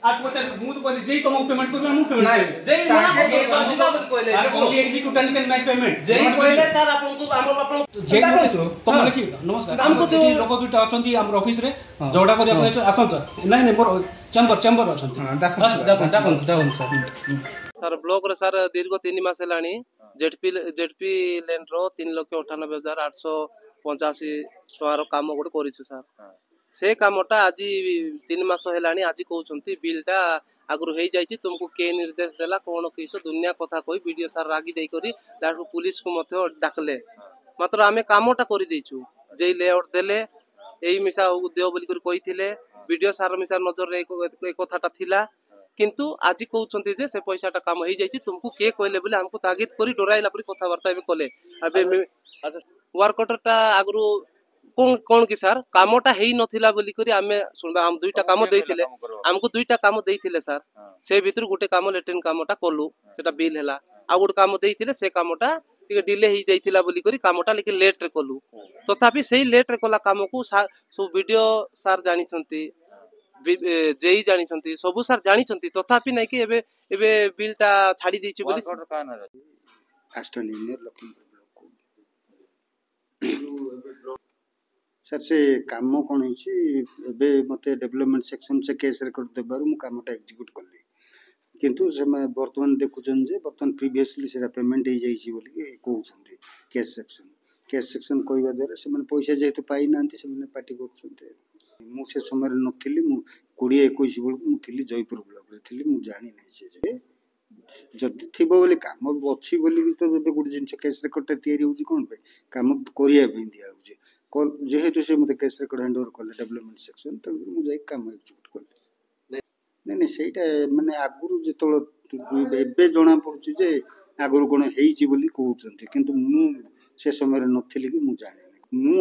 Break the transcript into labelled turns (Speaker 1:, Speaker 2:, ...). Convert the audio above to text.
Speaker 1: आठ पचास मु तो कहली जेई तुमको पेमेंट करबे मु पेमेंट
Speaker 2: नहीं जेई मना को जिबा बोली कहले
Speaker 1: only executive can make payment
Speaker 2: जेई कहले सर आपन को हम
Speaker 1: जेई तुम लिखि नमस्कार हमको तो लोक दुटा अछंती हमर ऑफिस रे जोडा करिया परे आसंत नहीं नहीं मोर चेंबर अछंती डाकन
Speaker 3: सर ब्लॉक रे सर दीर्घ 3 मास हेलानी जेडपी लेन रो 3,98,885 टकार काम गोटे करिछु सर से कामटा आज 3 मास हेलानी आज कहउछंती बिलटा आगु हो जाइए तुमको के निर्देश देला कौन किस दुनिया कथा कही वीडियो सार रागी दे करी पुलिस को मत डाकले मात्र आमे कामटा कर देछु जे लेआउट देले एई मिसा दियो बोली कर कहिथिले वीडियो सार मिसा नजर रे एक कथाटा थिला किंतु आज कहउछंती जे से पैसाटा काम हो जाइए तुमको के कहले बोले हमको तागिद करी डराइला परी कथा वार्ता बे कले अबे अच्छा वर्क ऑर्डरटा आगु कौन कि सर कामटा हेई नथिला बोली करी आमे सुनबा हम दुईटा काम देइथिले हमको दुईटा काम देइथिले सर से भीतर गुटे काम लेट्रिन कामटा कलु सेटा बिल हैला आ गुटे काम देइथिले से कामटा टिके डिले ही जाइथिला बोली करी कामटा लेकिन लेट रे कलु तथापि सेही लेट रे कला काम को सब वीडियो सर जानि छंती जेई जानि छंती सब सर जानि छंती तथापि नै कि एबे एबे बिलटा छाडी देछि बोली
Speaker 4: आस्टन इंजीनियर लखनपुर सर से काम कौन है मत डेवलपमेंट सेक्शन से केस रेकर्ड देबार मु कामटा एग्जीक्यूट कली किंतु से बर्तमान देखुछन जे बर्तमान प्रीवियसली से पेमेंट हो जाइए बोली कहते केस सेक्शन कहवा द्वारा से पैसा जेहेतु पाई ना से पार्टी कर से समय नी मु 20-21 बेलू मुझे जयपुर ब्लॉक रे थी मु जानी नहीं जदि थी बोली काम अच्छी बोली तो गोटे जिन केस रेकर्डटा या कौन पे काम करने दिया कल जेहेतु से मत केस रेकर्ड हैंड ओवर कले डेवलपमेंट सेक्शन तक मुझे काम एक्जिक्यूट कली नहीं सहीटा माने आगुरु जो जना पड़ुछि जे आगुरु कोन हेइछि बोली कहउछन्ति किंतु मु से समय नथिली कि मु जाने मु